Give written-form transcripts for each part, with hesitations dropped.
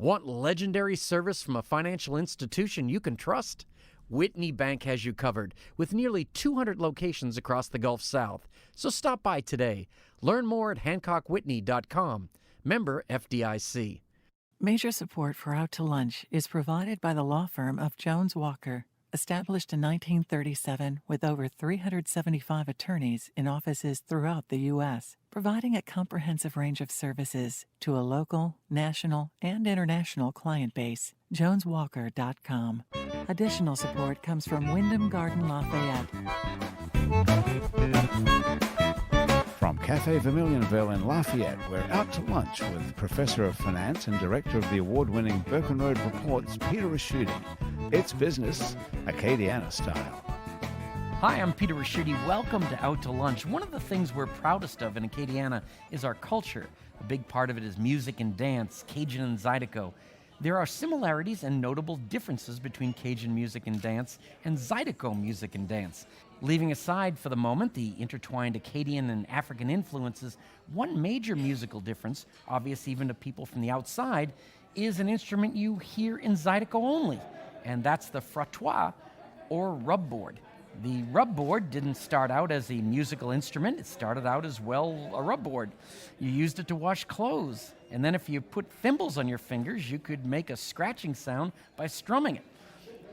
Want legendary service from a financial institution you can trust? Whitney Bank has you covered with nearly 200 locations across the Gulf South. So stop by today. Learn more at HancockWhitney.com. Member FDIC. Major support for Out to Lunch is provided by the law firm of Jones Walker, established in 1937 with over 375 attorneys in offices throughout the U.S., providing a comprehensive range of services to a local, national, and international client base. JonesWalker.com. Additional support comes from Wyndham Garden Lafayette. From Cafe Vermilionville in Lafayette, we're out to lunch with Professor of Finance and Director of the award-winning Birkenroad Report's Peter Raschuti. It's business, Acadiana style. Hi, I'm Peter Raschuti. Welcome to Out to Lunch. One of the things we're proudest of in Acadiana is our culture. A big part of it is music and dance, Cajun and Zydeco. There are similarities and notable differences between Cajun music and dance and Zydeco music and dance. Leaving aside for the moment the intertwined Acadian and African influences, one major musical difference, obvious even to people from the outside, is an instrument you hear in Zydeco only, and that's the frottoir, or rubboard. The rubboard didn't start out as a musical instrument. It started out as, well, a rubboard. You used it to wash clothes, and then if you put thimbles on your fingers, you could make a scratching sound by strumming it.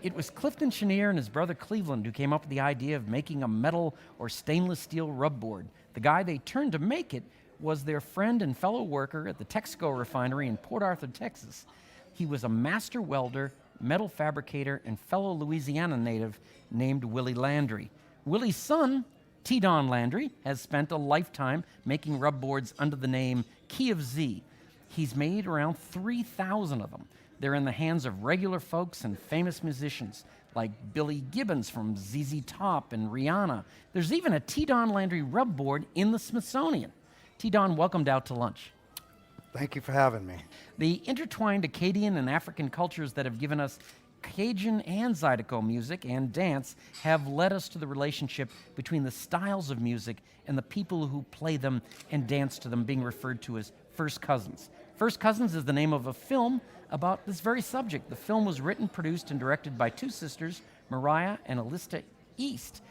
It was Clifton Chenier and his brother Cleveland who came up with the idea of making a metal or stainless steel rubboard. The guy they turned to make it was their friend and fellow worker at the Texaco Refinery in Port Arthur, Texas. He was a master welder, metal fabricator, and fellow Louisiana native named Willie Landry. Willie's son, Tee Don Landry, has spent a lifetime making rubboards under the name Key of Z. He's made around 3,000 of them. They're in the hands of regular folks and famous musicians like Billy Gibbons from ZZ Top and Rihanna. There's even a Tee Don Landry rubboard in the Smithsonian. Tee Don, welcomed Out to Lunch. Thank you for having me. The intertwined Acadian and African cultures that have given us Cajun and Zydeco music and dance have led us to the relationship between the styles of music and the people who play them and dance to them, being referred to as first cousins. First Cousins is the name of a film about this very subject. The film was written, produced, and directed by two sisters, Moriah and Elista Istre.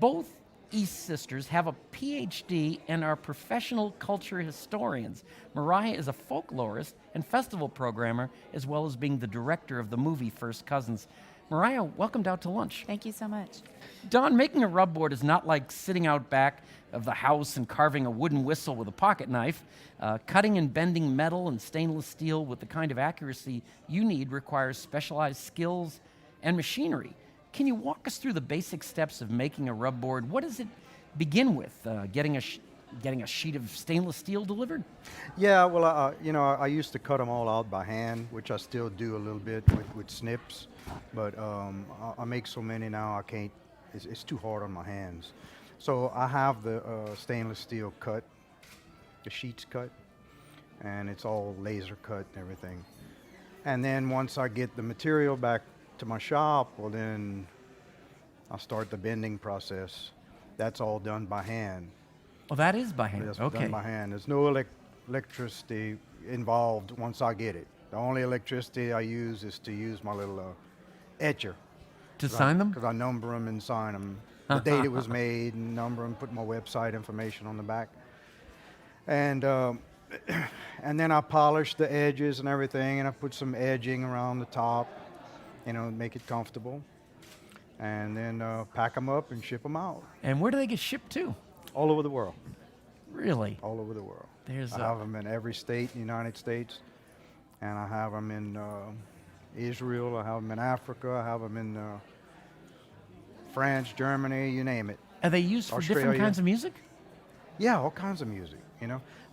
Both East sisters have a Ph.D. and are professional culture historians. Moriah is a folklorist and festival programmer, as well as being the director of the movie First Cousins. Moriah, welcomed Out to Lunch. Thank you so much. Don, making a rubboard is not like sitting out back of the house and carving a wooden whistle with a pocket knife. Cutting and bending metal and stainless steel with the kind of accuracy you need requires specialized skills and machinery. Can you walk us through the basic steps of making a rubboard? What does it begin with? Getting a sheet of stainless steel delivered? Yeah, well, I used to cut them all out by hand, which I still do a little bit with snips, but I make so many now I can't. It's too hard on my hands. So I have the stainless steel cut, the sheets cut, and it's all laser cut and everything. And then once I get the material back to my shop, well then I'll start the bending process. That's all done by hand. Well, that is by hand. That's okay. done by hand. There's no electricity involved once I get it. The only electricity I use is to use my little etcher. To sign them? Because I number them and sign them. The date it was made, and number them, put my website information on the back. And then I polish the edges and everything, and I put some edging around the top, make it comfortable. And then pack them up and ship them out. And where do they get shipped to? All over the world. Really? All over the world. I There's have them in every state in the United States, and I have them in Israel, I have them in Africa, I have them in France, Germany, you name it. Are they used for different Australia. kinds of music? Yeah, all kinds of music,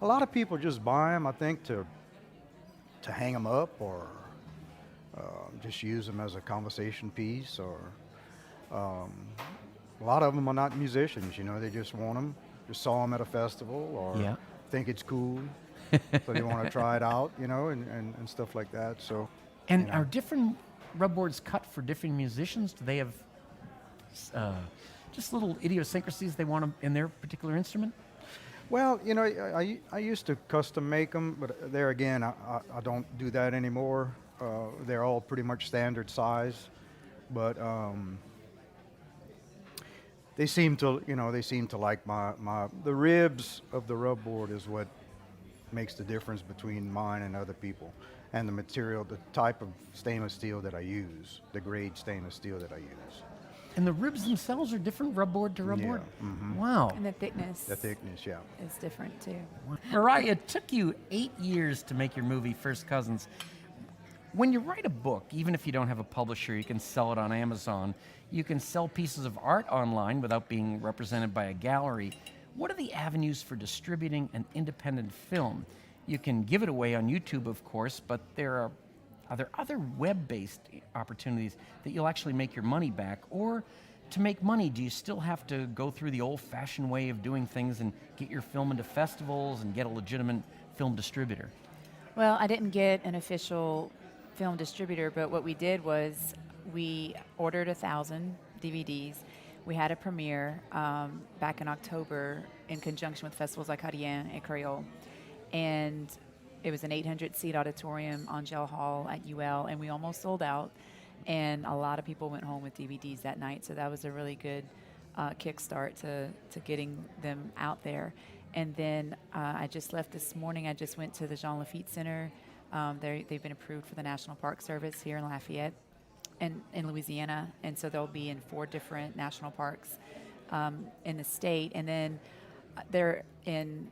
A lot of people just buy them, I think, to hang them up or just use them as a conversation piece, or a lot of them are not musicians, they just want them, just saw them at a festival or think it's cool, so they want to try it out, and stuff like that. So. And are different rubboards cut for different musicians? Do they have just little idiosyncrasies they want in their particular instrument? Well, I used to custom make them, but there again, I don't do that anymore. They're all pretty much standard size, but they seem to like the ribs of the rubboard is what makes the difference between mine and other people, and the material, the type of stainless steel that I use, the grade stainless steel that I use. And the ribs themselves are different, rubboard to rubboard? Yeah. Mm-hmm. Wow. And the thickness. The thickness, yeah. Is different too. Moriah, it took you 8 years to make your movie First Cousins. When you write a book, even if you don't have a publisher, you can sell it on Amazon. You can sell pieces of art online without being represented by a gallery. What are the avenues for distributing an independent film? You can give it away on YouTube, of course, but are there other web-based opportunities that you'll actually make your money back? Or to make money, do you still have to go through the old-fashioned way of doing things and get your film into festivals and get a legitimate film distributor? Well, I didn't get an official film distributor, but what we did was we ordered 1,000 DVDs. We had a premiere back in October in conjunction with festivals like Acadiana and Creole. And it was an 800-seat auditorium on Gel Hall at UL, and we almost sold out. And a lot of people went home with DVDs that night, so that was a really good kickstart to getting them out there. And then I just left this morning. I just went to the Jean Lafitte Center. They've been approved for the National Park Service here in Lafayette and in Louisiana, and so they'll be in 4 different national parks in the state. And then they're in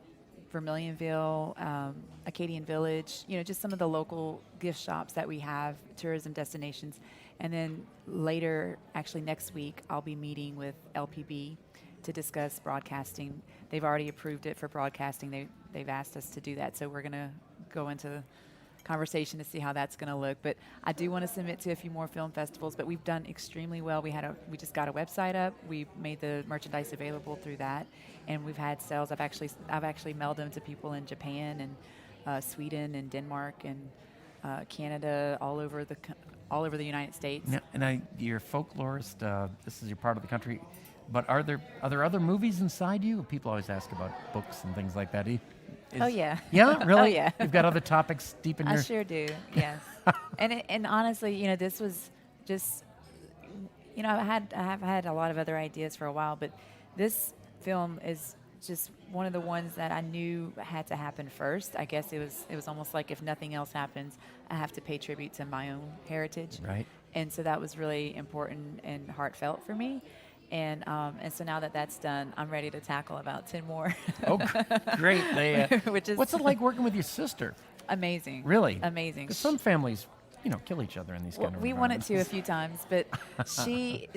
Vermilionville, Acadian Village, just some of the local gift shops that we have, tourism destinations. And then later, actually next week, I'll be meeting with LPB to discuss broadcasting. They've already approved it for broadcasting. They've asked us to do that, so we're going to go into conversation to see how that's going to look. But I do want to submit to a few more film festivals, but we've done extremely well. We just got a website up. We made the merchandise available through that, and we've had sales. I've actually mailed them to people in Japan and Sweden and Denmark and Canada, all over the United States. Now, and you're a folklorist. This is your part of the country. But are there other movies inside you? People always ask about books and things like that. Oh, yeah. Yeah, really? Oh, yeah. You've got other topics deep in your... I sure do, yes. and honestly, this was just, I have had a lot of other ideas for a while, but this film is just one of the ones that I knew had to happen first. I guess it was almost like if nothing else happens, I have to pay tribute to my own heritage. Right. And so that was really important and heartfelt for me. And so now that that's done, I'm ready to tackle about 10 more. Oh, great. What's it like working with your sister? Amazing. Really? Amazing. 'Cause some families, kill each other in these kind of we wanted to a environments. few times, but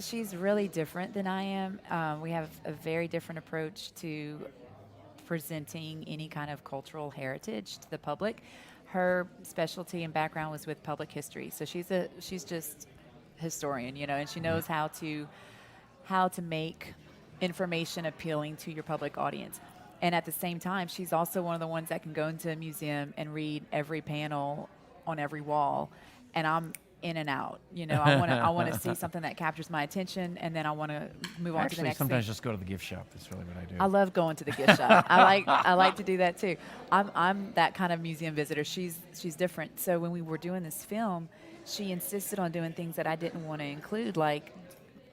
she's really different than I am. We have a very different approach to presenting any kind of cultural heritage to the public. Her specialty and background was with public history, so she's just historian, and she knows how to make information appealing to your public audience. And at the same time, she's also one of the ones that can go into a museum and read every panel on every wall. And I'm in and out. I want to see something that captures my attention, and then I want to move on to the next sometimes thing. just go to the gift shop. That's really what I do. I love going to the gift shop. I like to do that too. I'm that kind of museum visitor. She's different. So when we were doing this film, she insisted on doing things that I didn't want to include, like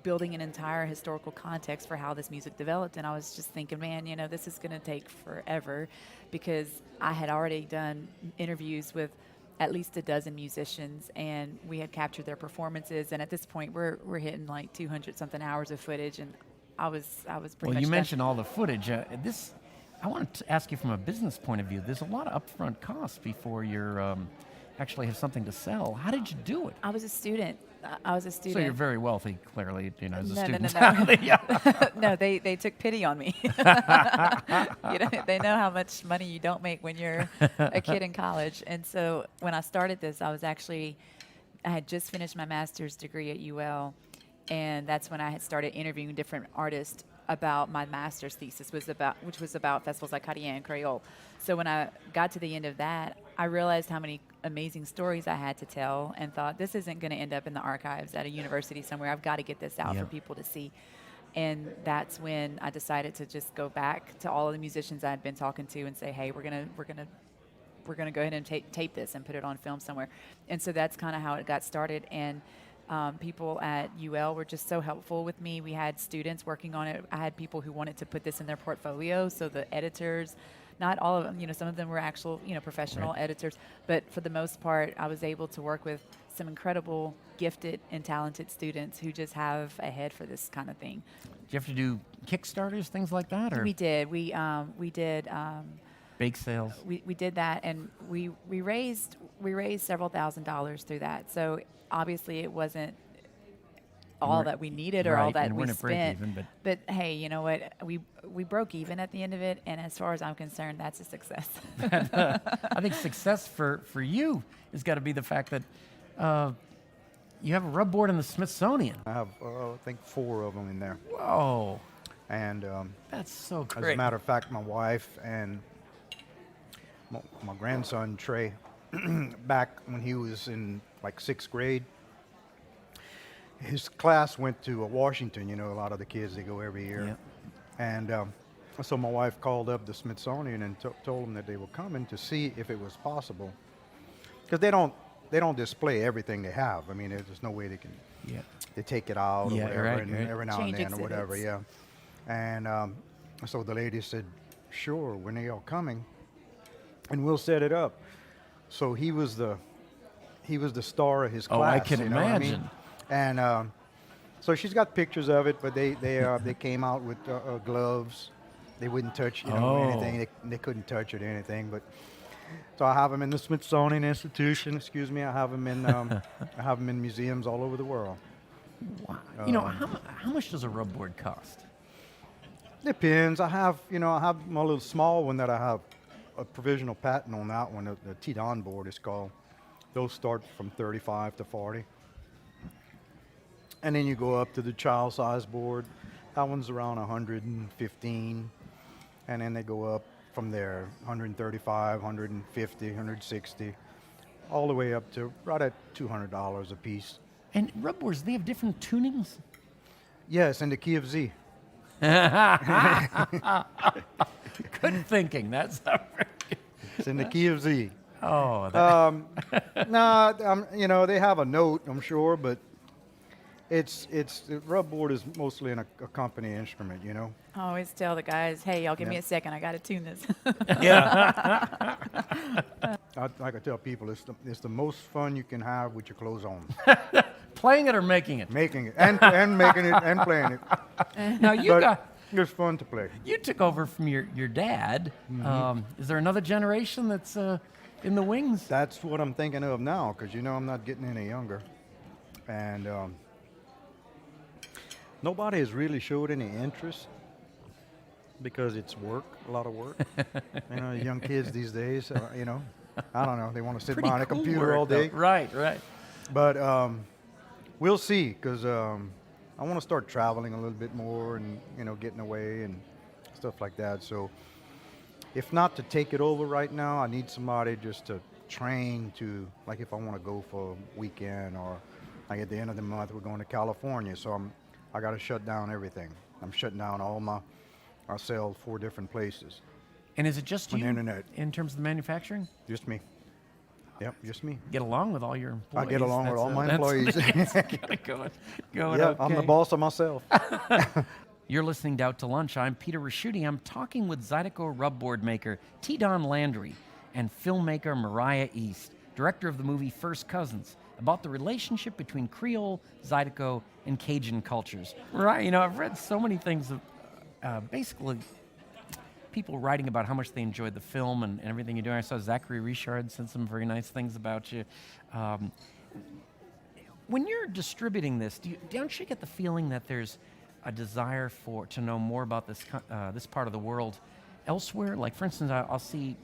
building an entire historical context for how this music developed. And I was just thinking, man, this is going to take forever, because I had already done interviews with at least a dozen musicians, and we had captured their performances. And at this point, we're hitting like 200 something hours of footage, and I was pretty much Well, you done. mentioned all the footage. I want to ask you from a business point of view. There's a lot of upfront costs before you're actually have something to sell. How did you do it? I was a student. So you're very wealthy, clearly, as a student. No. No, they took pity on me. They know how much money you don't make when you're a kid in college. And so when I started this, I had just finished my master's degree at UL, and that's when I had started interviewing different artists about my master's thesis, which was about festivals like Acadiana and Creole. So when I got to the end of that, I realized how many amazing stories I had to tell, and thought, this isn't going to end up in the archives at a university somewhere. I've got to get this out for people to see. And that's when I decided to just go back to all of the musicians I had been talking to and say, hey, we're gonna go ahead and tape this and put it on film somewhere. And so that's kind of how it got started. And people at UL were just so helpful with me. We had students working on it. I had people who wanted to put this in their portfolio. So the editors, not all of them, some of them were actual, professional editors. But for the most part, I was able to work with some incredible, gifted, and talented students who just have a head for this kind of thing. Do you have to do Kickstarters, things like that, or We did. We did. bake sales? We did that, and we raised several $1,000s through that. So obviously, it wasn't all that we needed or all that we spent. But hey, you know what? We broke even at the end of it, and as far as I'm concerned, that's a success. I think success for you has got to be the fact that you have a rubboard in the Smithsonian. I have, I think, 4 of them in there. Whoa, And that's so as a great. matter of fact, my wife and my grandson, Trey, back when he was in like 6th grade, his class went to Washington. A lot of the kids, they go every year. Yep. And so my wife called up the Smithsonian and told them that they were coming to see if it was possible. Because they don't display everything they have. I mean, there's no way they can. Yeah. They take it out or Yeah, whatever, right, and right. every now Change and then or whatever, exhibits. yeah. And so the lady said, sure, when are y'all coming? And we'll set it up. So he was the star of his class. Oh, I can you know what I mean? imagine. And so she's got pictures of it, but they came out with gloves. They wouldn't touch anything. They couldn't touch it or anything. But so I have them in the Smithsonian Institution. Excuse me. I have them in museums all over the world. Wow. How much does a rubboard cost? Depends. I have my little small one that I have a provisional patent on that one. The Tee Don board is called. Those start from 35 to 40. And then you go up to the child size board. That one's around 115. And then they go up from there, 135, 150, 160, all the way up to right at $200 a piece. And rubboards, they have different tunings? Yes, in the key of Z. Good thinking. That's It's in the key of Z. oh, They have a note, I'm sure, but the rubboard is mostly an accompany instrument, I always tell the guys, hey, y'all give me a second. I got to tune this. yeah. I tell people it's the most fun you can have with your clothes on. Playing it or making it? Making it and making it and playing it. Now It's fun to play. you took over from your dad. Mm-hmm. Is there another generation that's in the wings? That's what I'm thinking of now, because I'm not getting any younger, and nobody has really showed any interest because it's work, a lot of work. Young kids these days, I don't know, they want to sit Pretty behind a cool computer work, all day. though. Right. But we'll see, because I want to start traveling a little bit more and getting away and stuff like that. So if not to take it over right now, I need somebody just to train to, like if I want to go for a weekend, or like at the end of the month we're going to California, so I got to shut down everything. I'm shutting down I sell 4 different places. And is it just On you the internet. in terms of the manufacturing? Just me. Yep, just me. Get along with all your employees. I get along with all my that's- employees. Gotta go. Yeah, I'm the okay. boss of myself. You're listening to Out to Lunch. I'm Peter Raschuti. I'm talking with Zydeco rubboard maker Tee Don Landry and filmmaker Moriah Istre, director of the movie First Cousins, about the relationship between Creole, Zydeco, and Cajun cultures. Moriah, I've read so many things of basically people writing about how much they enjoyed the film and everything you're doing. I saw Zachary Richard said some very nice things about you. When you're distributing this, don't you get the feeling that there's a desire to know more about this part of the world elsewhere? Like, for instance, I'll see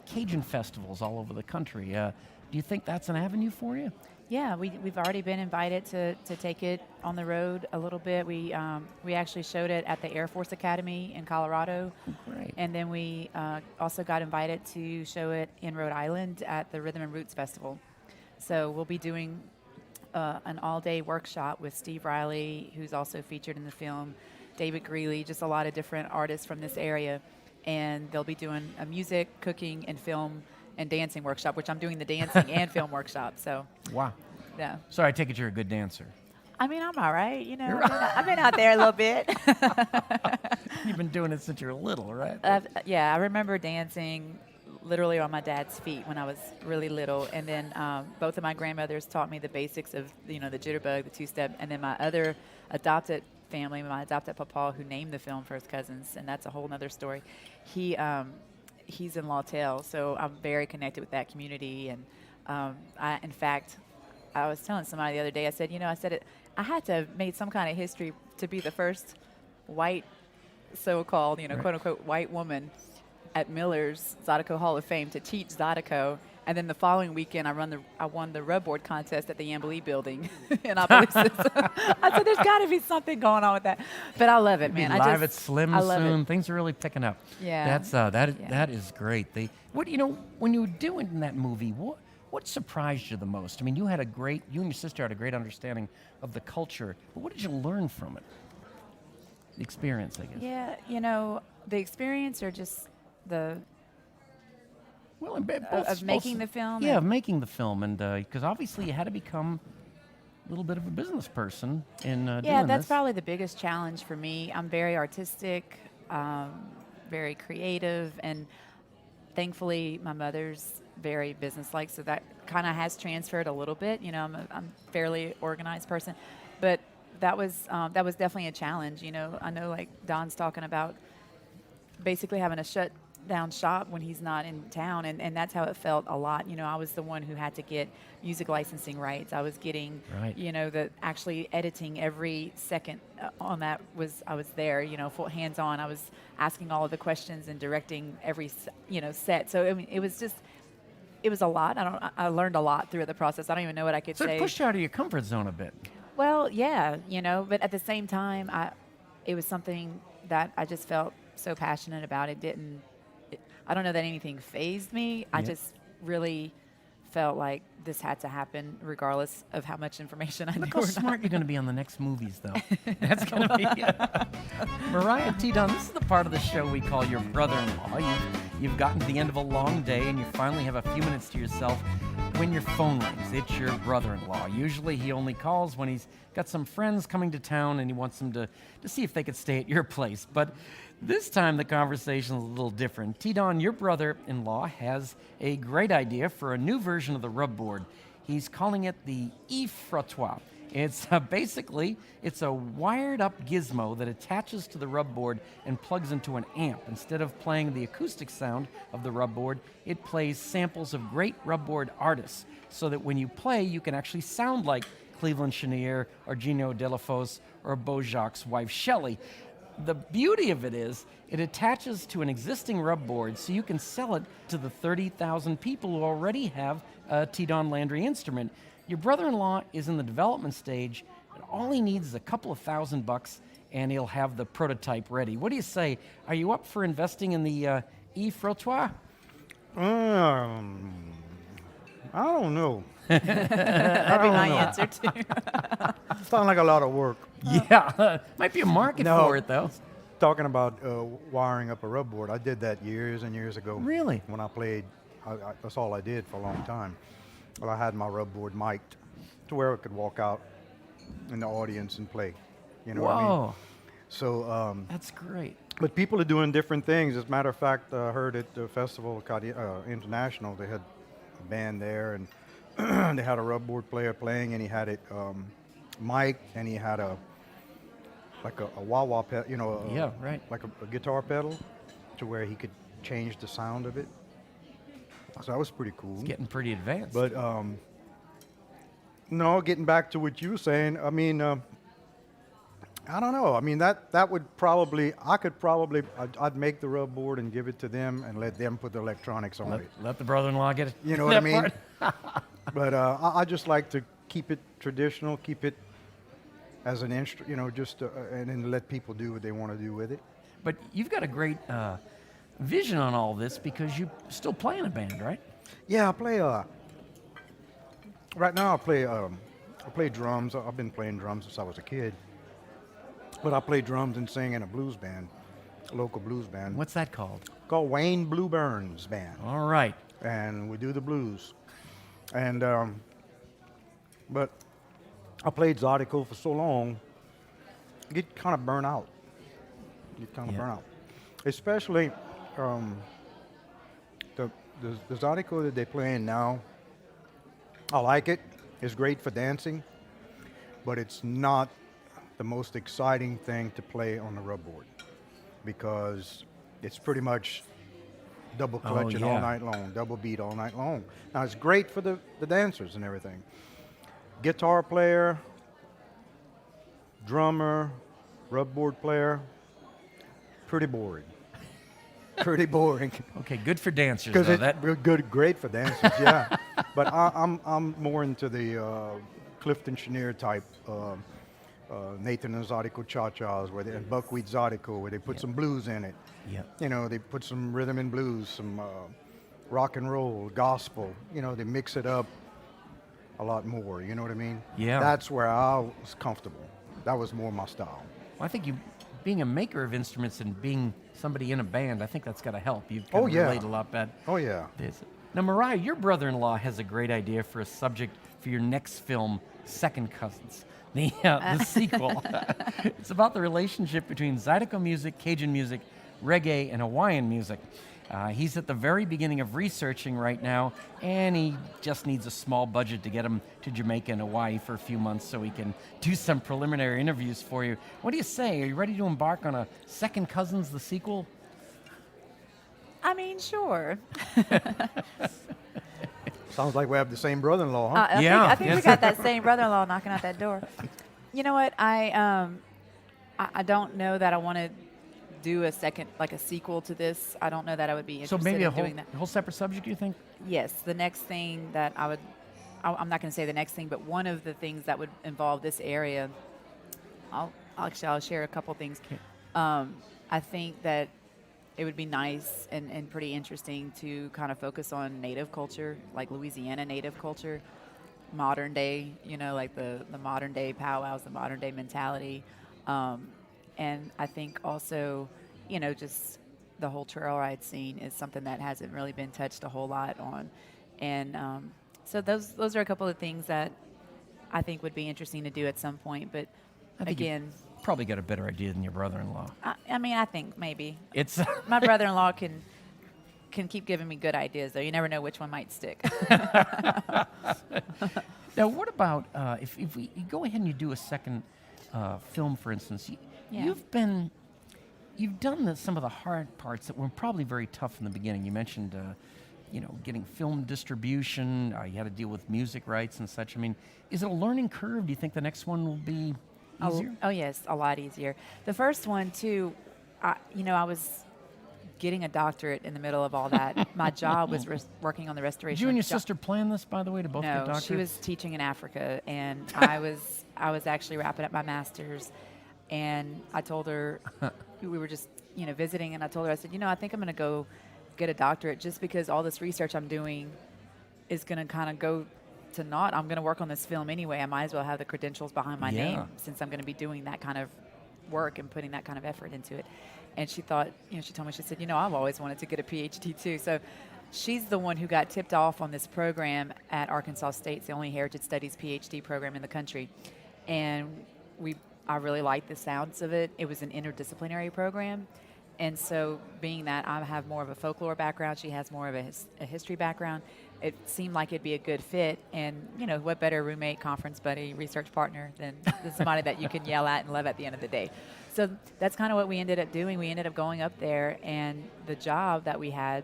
Cajun festivals all over the country. Do you think that's an avenue for you? Yeah, we've already been invited to take it on the road a little bit. We actually showed it at the Air Force Academy in Colorado. Great. And then we also got invited to show it in Rhode Island at the Rhythm and Roots Festival. So we'll be doing an all-day workshop with Steve Riley, who's also featured in the film, David Greeley, just a lot of different artists from this area. And they'll be doing a music, cooking, and film and dancing workshop, which I'm doing the dancing and film workshop. So, Wow. yeah. So I take it you're a good dancer. I mean, I'm all right. You know, I've been out there a little bit. You've been doing it since you were little, right? Yeah, I remember dancing literally on my dad's feet when I was really little. And then both of my grandmothers taught me the basics of, the jitterbug, the two-step. And then my other adopted family, my adopted papa, who named the film First Cousins, and that's a whole nother story. He's in Lawtell, so I'm very connected with that community. And in fact, I was telling somebody the other day, I said, I had to have made some kind of history to be the first white, so-called, Right. quote-unquote, white woman at Miller's Zydeco Hall of Fame to teach Zydeco. And then the following weekend, I won the rubboard contest at the Yambilee building in Opelousas. I said, there's got to be something going on with that. But I love it, man. Be live at Slim I love soon. it. Things are really picking up. Yeah. That is great. When you were doing that movie, what surprised you the most? I mean, you and your sister had a great understanding of the culture, but what did you learn from it? The experience, I guess. Yeah, the experience or just the Well, and both, of making the film. Yeah, of making the film, and because obviously you had to become a little bit of a business person in doing Yeah, that's this. probably the biggest challenge for me. I'm very artistic, very creative, and thankfully my mother's very businesslike, so that kind of has transferred a little bit. I'm a fairly organized person, but that was definitely a challenge. I know like Don's talking about basically having a shut down shop when he's not in town, and that's how it felt a lot. I was the one who had to get music licensing rights. I was getting Right. the actually editing every second on that I was there, full hands on. I was asking all of the questions and directing every set. So I mean, it was a lot. I learned a lot through the process. I don't even know what I could So say. it pushed you out of your comfort zone a bit. Well, yeah, but at the same time, it was something that I just felt so passionate about. I don't know that anything fazed me. I Yeah. just really felt like this had to happen regardless of how much information I knew. Look how or smart not. you're going to be on the next movies, though. That's going to be Moriah, Tee Don, this is the part of the show we call your brother-in-law. You've gotten to the end of a long day, and you finally have a few minutes to yourself when your phone rings. It's your brother-in-law. Usually he only calls when he's got some friends coming to town, and he wants them to see if they could stay at your place. But this time the conversation is a little different. Tee Don, your brother-in-law has a great idea for a new version of the rubboard. He's calling it the frottoir. It's basically a wired-up gizmo that attaches to the rubboard and plugs into an amp. Instead of playing the acoustic sound of the rubboard, it plays samples of great rubboard artists, so that when you play, you can actually sound like Clifton Chenier or Gino Delafos or Beaujac's wife Shelley. The beauty of it is it attaches to an existing rubboard, so you can sell it to the 30,000 people who already have a Tee Don Landry instrument. Your brother-in-law is in the development stage, and all he needs is a couple of $1,000, and he'll have the prototype ready. What do you say? Are you up for investing in the frottoir? I don't know. That'd be my answer too. Sounds like a lot of work. Yeah, might be a market No. for it, though. Talking about wiring up a rubboard, I did that years and years ago. Really? When I played, that's all I did for a long time. Well, I had my rubboard mic'd to where I could walk out in the audience and play. You know what I mean? Whoa, So, that's great. but people are doing different things. As a matter of fact, I heard at the festival, International, they had a band there, and they had a rubboard player playing, and he had it mic'd, and he had a wah-wah pedal, Yeah, right. like a guitar pedal, to where he could change the sound of it. So that was pretty cool. It's getting pretty advanced. But no, getting back to what you were saying, I mean, I don't know. I mean, that would probably, I'd make the rubboard and give it to them and let them put the electronics on it. let the brother-in-law get it. You know what I that mean? part. But I just like to keep it traditional, keep it as an instrument, and then let people do what they want to do with it. But you've got a great vision on all this because you still play in a band, right? Yeah, I play. Right now, I play drums. I've been playing drums since I was a kid. But I play drums and sing in a blues band, a local blues band. What's that called? Called Wayne Blue Burns Band. All right. And we do the blues. And, but I played Zydeco for so long, you get kind of burnt out. Burn out. Especially the Zydeco that they're playing now, I like it. It's great for dancing, but it's not the most exciting thing to play on the rubboard because it's pretty much double clutching all night long, double beat all night long. Now, it's great for the dancers and everything. Guitar player, drummer, rubboard player, pretty boring. Pretty boring. Okay, good for dancers. Because Though. it's great for dancers, yeah. But I'm more into the Clifton Chenier type, Nathan and Zydeco cha-chas, and Buckwheat Zydeco, where they put some blues in it. Yeah. You know, they put some rhythm and blues, some rock and roll, gospel. You know, they mix it up a lot more. You know what I mean? Yeah. That's where I was comfortable. That was more my style. Well, I think being a maker of instruments and being somebody in a band, I think that's got to help. You've kind of relate a lot better. Oh, yeah. Now, Moriah, your brother-in-law has a great idea for a subject for your next film, Second Cousins, the sequel. It's about the relationship between Zydeco music, Cajun music, reggae, and Hawaiian music. He's at the very beginning of researching right now, and he just needs a small budget to get him to Jamaica and Hawaii for a few months so he can do some preliminary interviews for you. What do you say? Are you ready to embark on a Second Cousins, the sequel? I mean, sure. Sounds like we have the same brother-in-law, huh? I think we got that same brother-in-law knocking at that door. You know what? I don't know that I want to do a second, like a sequel to this. I don't know that I would be interested in doing that. A whole separate subject, you think? Yes. The next thing that I'm not going to say the next thing, but one of the things that would involve this area, I'll share a couple things. Okay. I think that it would be nice and pretty interesting to kind of focus on native culture, like Louisiana native culture, modern day, you know, like the modern day powwows, the modern day mentality. And I think also, you know, just the whole trail ride scene is something that hasn't really been touched a whole lot on. And so those are a couple of things that I think would be interesting to do at some point. But again, probably got a better idea than your brother-in-law. I mean, I think maybe. It's my brother-in-law can keep giving me good ideas, though. You never know which one might stick. Now, what about if we go ahead and you do a second film, for instance? You've done some of the hard parts that were probably very tough in the beginning. You mentioned, getting film distribution. You had to deal with music rights and such. I mean, is it a learning curve? Do you think the next one will be easier? Oh yes, a lot easier. The first one too, I was getting a doctorate in the middle of all that. My job was working on the restoration. Did you and your sister plan this, by the way, to both get doctorates? No, she was teaching in Africa, and I was actually wrapping up my master's. And I told her, we were just, visiting, and I told her, I said, I think I'm going to go get a doctorate just because all this research I'm doing is going to kind of go to naught. I'm going to work on this film anyway. I might as well have the credentials behind my name since I'm going to be doing that kind of work and putting that kind of effort into it. And she thought, she told me, she said, I've always wanted to get a Ph.D. too. So she's the one who got tipped off on this program at Arkansas State. It's the only heritage studies Ph.D. program in the country. And I really liked the sounds of it. It was an interdisciplinary program. And so being that I have more of a folklore background, she has more of a history background, it seemed like it'd be a good fit. And, what better roommate, conference buddy, research partner than somebody that you can yell at and love at the end of the day. So that's kind of what we ended up doing. We ended up going up there, and the job that we had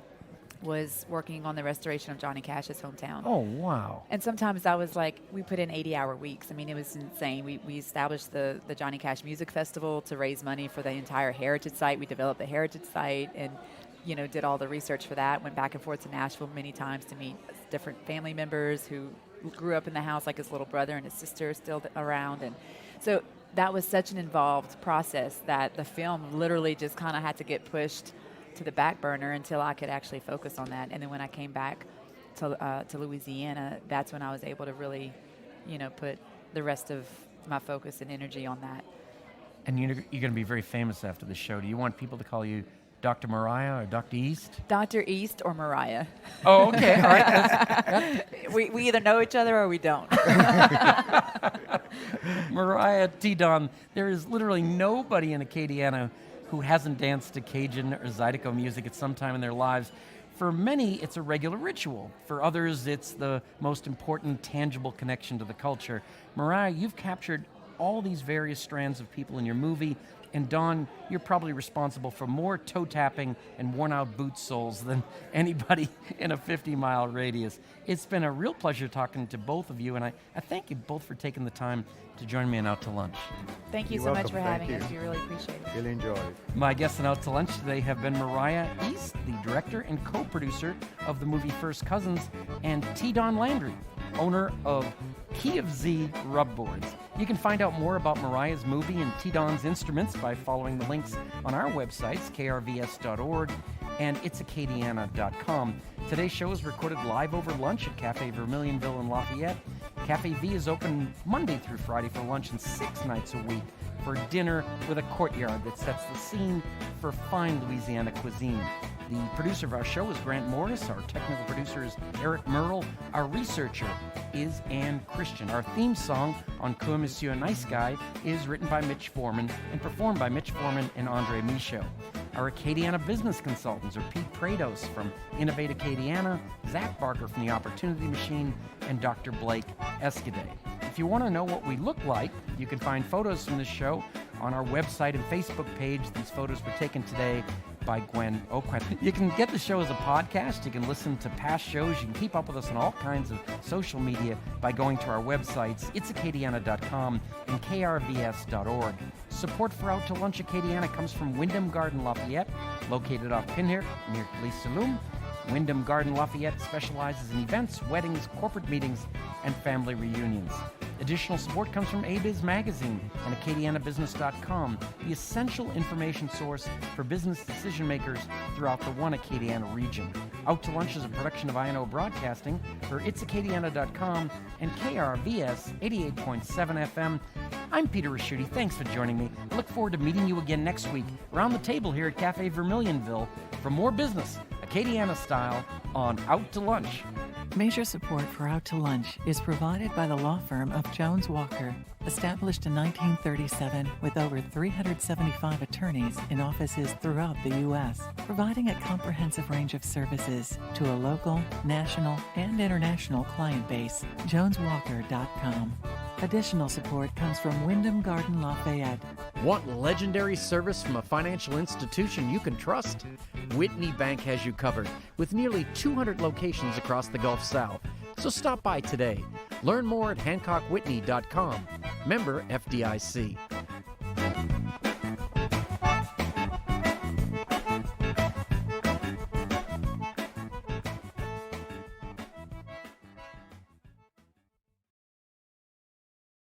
was working on the restoration of Johnny Cash's hometown. Oh, wow. And sometimes I was like, we put in 80-hour weeks. I mean, it was insane. We established the Johnny Cash Music Festival to raise money for the entire heritage site. We developed the heritage site and, did all the research for that. Went back and forth to Nashville many times to meet different family members who grew up in the house, like his little brother and his sister still around. And so that was such an involved process that the film literally just kind of had to get pushed to the back burner until I could actually focus on that. And then when I came back to Louisiana, that's when I was able to really, put the rest of my focus and energy on that. And you're going to be very famous after the show. Do you want people to call you Dr. Moriah or Dr. East? Dr. East or Moriah. Oh, okay. All right. We either know each other or we don't. Moriah, Tee Don, there is literally nobody in Acadiana who hasn't danced to Cajun or Zydeco music at some time in their lives. For many, it's a regular ritual. For others, it's the most important, tangible connection to the culture. Moriah, you've captured all these various strands of people in your movie. And Don, you're probably responsible for more toe-tapping and worn-out boot soles than anybody in a 50-mile radius. It's been a real pleasure talking to both of you, and I thank you both for taking the time to join me on Out to Lunch. Thank you You're so much welcome. for Thank having us. you. We really appreciate it. Really enjoy it. My guests on Out to Lunch today have been Moriah East, the director and co-producer of the movie First Cousins, and Tee Don Landry, owner of Key of Z rubboards. You can find out more about Moriah's movie and Tee Don's instruments by following the links on our websites, krvs.org and itsacadiana.com. Today's show is recorded live over lunch at Cafe Vermilionville in Lafayette. Cafe V is open Monday through Friday for lunch and 6 nights a week for dinner with a courtyard that sets the scene for fine Louisiana cuisine. The producer of our show is Grant Morris. Our technical producer is Eric Merle. Our researcher is Ann Christian. Our theme song, Encore Monsieur Nice Guy, is written by Mitch Foreman and performed by Mitch Foreman and Andre Michaud. Our Acadiana business consultants are Pete Prados from Innovate Acadiana, Zach Barker from The Opportunity Machine, and Dr. Blake Escaday. If you want to know what we look like, you can find photos from this show on our website and Facebook page. These photos were taken today by Gwen Aucoin. You can get the show as a podcast. You can listen to past shows. You can keep up with us on all kinds of social media by going to our websites, itsacadiana.com and krvs.org. Support for Out to Lunch Acadiana comes from Wyndham Garden Lafayette, located off Pinhert near Police Saloon. Wyndham Garden Lafayette specializes in events, weddings, corporate meetings, and family reunions. Additional support comes from ABiz Magazine and AcadianaBusiness.com, the essential information source for business decision makers throughout the one Acadiana region. Out to Lunch is a production of INO Broadcasting for itsacadiana.com and KRVS 88.7 FM. I'm Peter Raschuti. Thanks for joining me. I look forward to meeting you again next week around the table here at Cafe Vermilionville for more business, Acadiana style, on Out to Lunch. Major support for Out to Lunch is provided by the law firm of Jones Walker, established in 1937 with over 375 attorneys in offices throughout the U.S., providing a comprehensive range of services to a local, national, and international client base. JonesWalker.com. Additional support comes from Wyndham Garden Lafayette. Want legendary service from a financial institution you can trust? Whitney Bank has you covered with nearly 200 locations across the Gulf South. So stop by today. Learn more at HancockWhitney.com. Member FDIC.